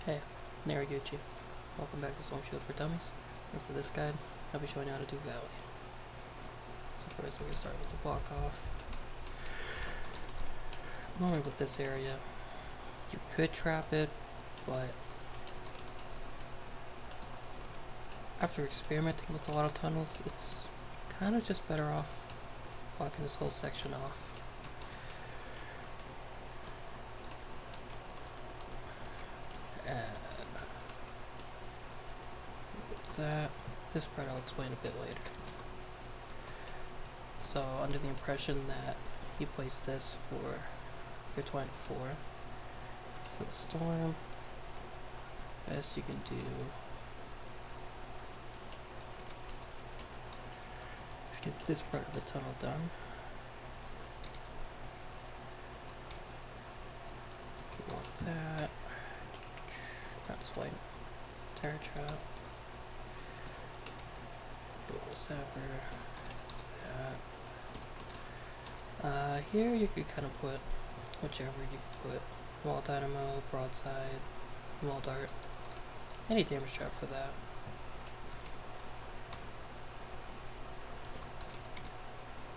Hey, Nariguchi. Welcome back to Storm Shield for Dummies. And for this guide, I'll be showing you how to do Valley. So first we can start with the block off. Normally with this area, you could trap it, but after experimenting with a lot of tunnels, it's kind of just better off blocking this whole section off. This part I'll explain a bit later. So, under the impression that you place this for your Twine 4, for the storm, best you can do is get this part of the tunnel done. You want that. Not swipe. Terror trap. Sapper, that. Here you could kind of put whichever you could put. Wall dynamo, broadside, wall dart, any damage trap for that.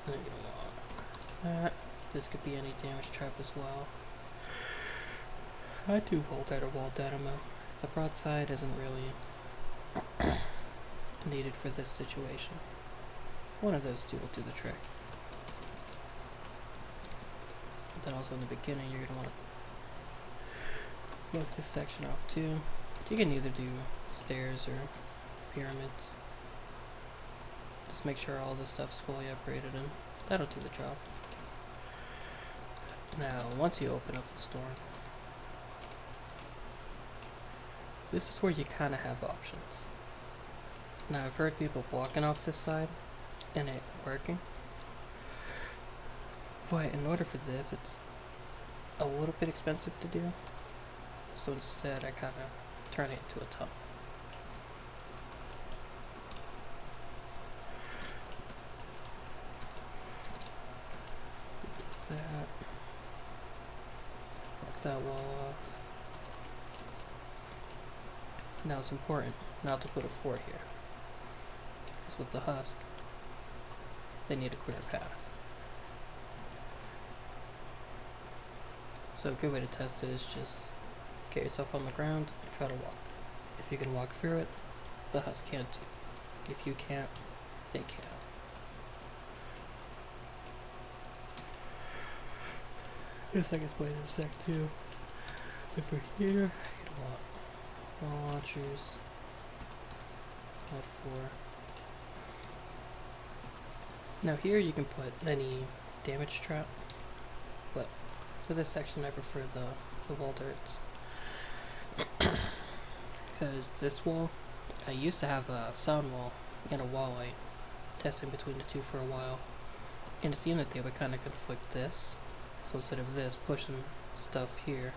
And then you want that. This could be any damage trap as well. I do wall dart or wall dynamo. The broadside isn't really needed for this situation. One of those two will do the trick. But then also in the beginning you're going to want to block this section off too. You can either do stairs or pyramids. Just make sure all this stuff's fully upgraded and that'll do the job. Now once you open up the storm, this is where you kind of have options. Now I've heard people blocking off this side and it working, but in order for this it's a little bit expensive to do, so instead I kind of turn it into a tunnel. That, block that wall off. Now it's important not to put a fort here. Because with the husk, they need a clear path. So a good way to test it is just get yourself on the ground and try to walk. If you can walk through it, the husk can't too. If you can't, they can. Guess I can explain in a sec too. If we're here, you can want wall launchers, mod 4. Now here you can put any damage trap, but for this section I prefer the wall darts. Because this wall, I used to have a sound wall and a wall light, testing between the two for a while, and it seemed that they would kind of conflict this. So instead of this pushing stuff here,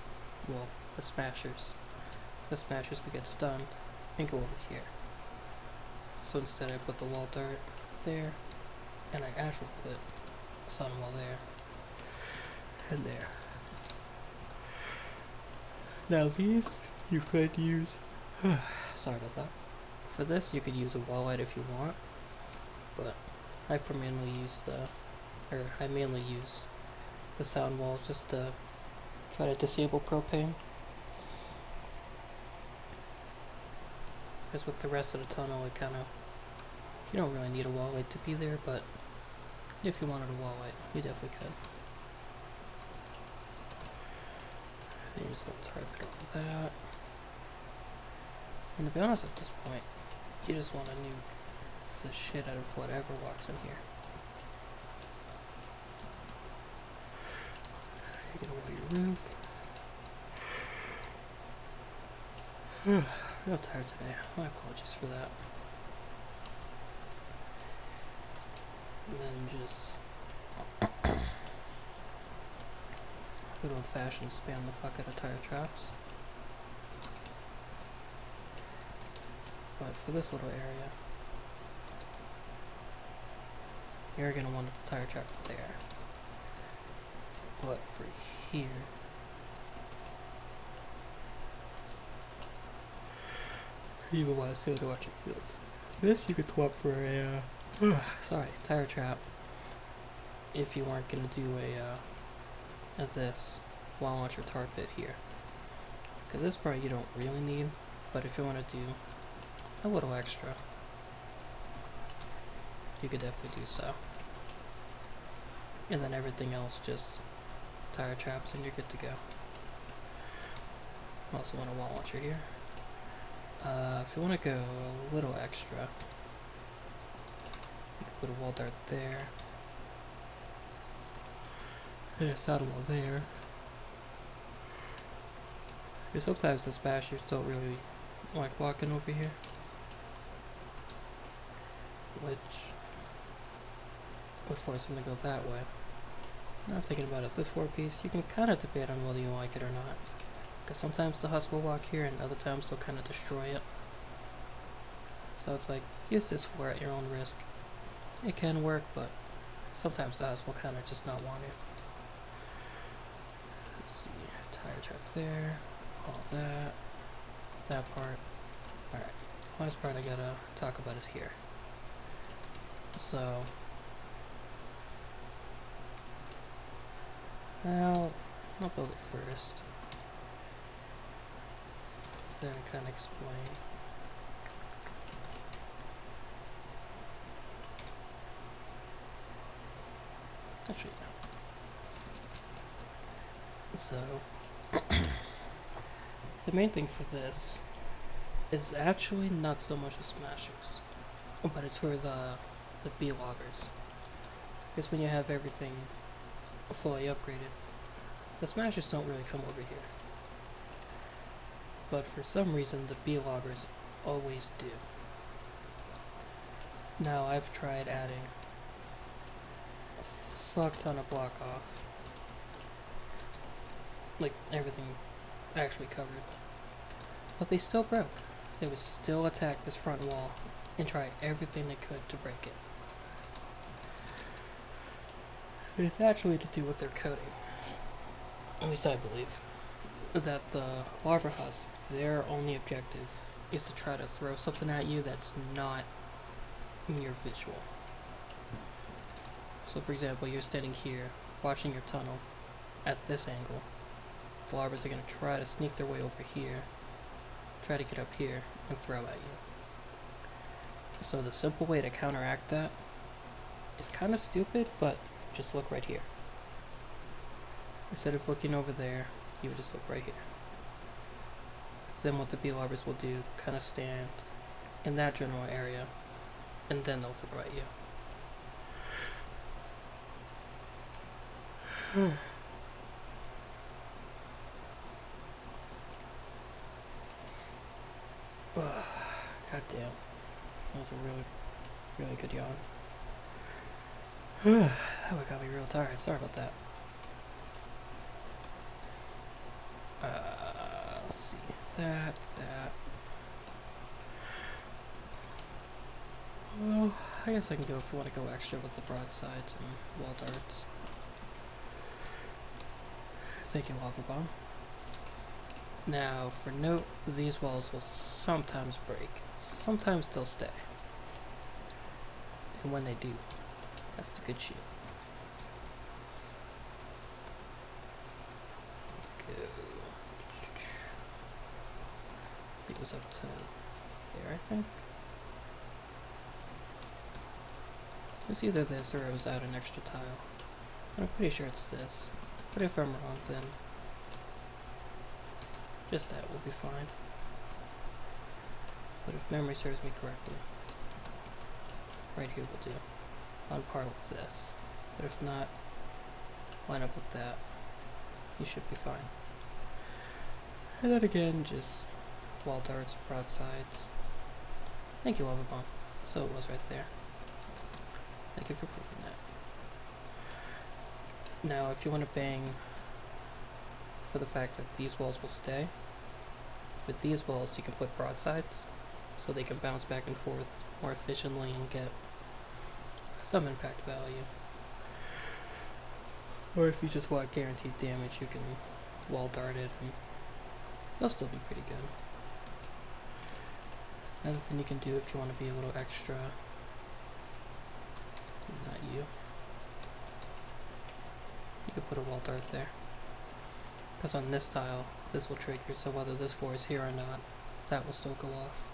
well, the smashers would get stunned and go over here. So instead I put the wall dart there, and I actually put a sun wall there and there. Now these you could use sorry about that. For this you could use a wall light if you want, but I mainly use the sound wall just to try to disable propane. Because with the rest of the tunnel it kind of, you don't really need a wall light to be there, but if you wanted a wall light, you definitely could. And you just want to target all that. And to be honest, at this point, you just want to nuke the shit out of whatever walks in here. You get away your roof. Real tired today. My apologies for that. And then just good old fashioned spam the fuck out of tire traps. But for this little area, you're gonna want the tire trap there. But for here, You will want to stay with electric fields. This you could swap for a, sorry, tire trap. If you weren't going to do a this wall launcher tar pit here. Because this part you don't really need, but if you want to do a little extra, you could definitely do so. And then everything else just tire traps and you're good to go. Also want a wall launcher here. If you want to go a little extra, you can put a wall dart there. And a saddle wall there. Because sometimes the smashers don't really like walking over here. Which would force them to go that way. Now I'm thinking about it, this 4-piece, you can kind of debate on whether you like it or not. Because sometimes the husk will walk here and other times they'll kind of destroy it. So it's like, use this 4 at your own risk. It can work, but sometimes the husk will kind of just not want it. Let's see, tire trap there, all that, that part. Alright, last part I gotta talk about is here. So, now, I'll build it first. Then kind of explain. Actually, no. So, the main thing for this is actually not so much the smashers, but it's for the B-loggers. Because when you have everything fully upgraded, the smashers don't really come over here. But for some reason, the B-loggers always do. Now, I've tried adding a fuck ton of block off. Like, everything actually covered. But they still broke. They would still attack this front wall and try everything they could to break it. It's actually to do with their coating. At least I believe. That the larva husk, their only objective is to try to throw something at you that's not in your visual. So for example, you're standing here, watching your tunnel at this angle. The larvas are going to try to sneak their way over here, try to get up here, and throw at you. So the simple way to counteract that is kind of stupid, but just look right here. Instead of looking over there, you would just look right here. Then what the bee larvas will do, they'll kind of stand in that general area, and then they'll throw at you. God damn. That was a really good yawn. That one got me real tired. Sorry about that. Let's see. That. Well, I guess I can go if you want to go extra with the broadsides and wall darts. Thank you, Lava Bomb. Now, for note, these walls will sometimes break. Sometimes they'll stay. And when they do, that's the good shit. Go. I think it was up to there, I think. It was either this or it was out an extra tile. I'm pretty sure it's this. But if I'm wrong, then just that will be fine. But if memory serves me correctly, right here will do. On par with this. But if not, line up with that. You should be fine. And then again, just wall darts, broadsides. Thank you, Lava Bomb. So it was right there. Thank you for proving that. Now, if you want to bang for the fact that these walls will stay, for these walls you can put broadsides so they can bounce back and forth more efficiently and get some impact value. Or if you just want guaranteed damage, you can wall dart it and they'll still be pretty good. Another thing you can do if you want to be a little extra, not you, you could put a wall dart there. Because on this tile, this will trigger, so whether this 4 is here or not, that will still go off.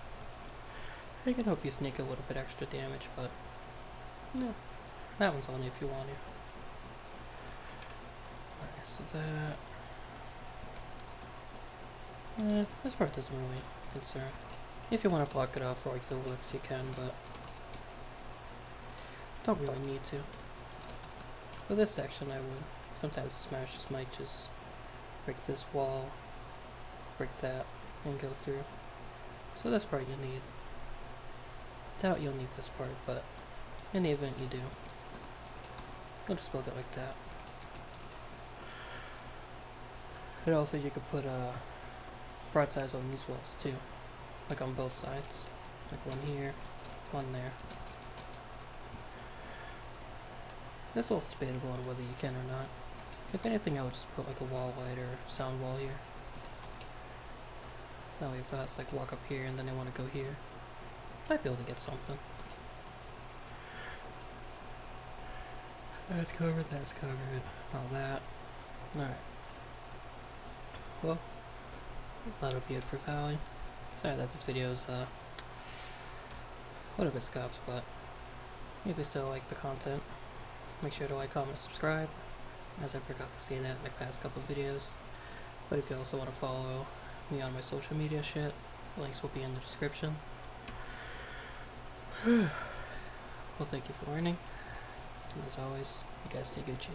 It can help you sneak a little bit extra damage, but no, that one's only if you want to. Alright, so that... this part doesn't really concern. If you want to block it off for like the looks, you can, but don't really need to. For this section, I would. Sometimes the smashes might just break this wall, break that, and go through. So this part you need. Doubt you'll need this part, but in the event you do, you'll just build it like that. And also you could put broadsides on these walls too, like on both sides, like one here, one there. This wall's debatable on whether you can or not. If anything, I would just put like a wall light or sound wall here. That way if I was like walk up here and then I want to go here, might be able to get something. That's covered, all that. Alright. Well, that'll be it for Valley. Sorry that this video is a little bit scuffed, but if you still like the content, make sure to like, comment, subscribe, as I forgot to say that in my past couple of videos. But if you also want to follow me on my social media shit, the links will be in the description. Well, thank you for learning, and as always, you guys stay Gucci.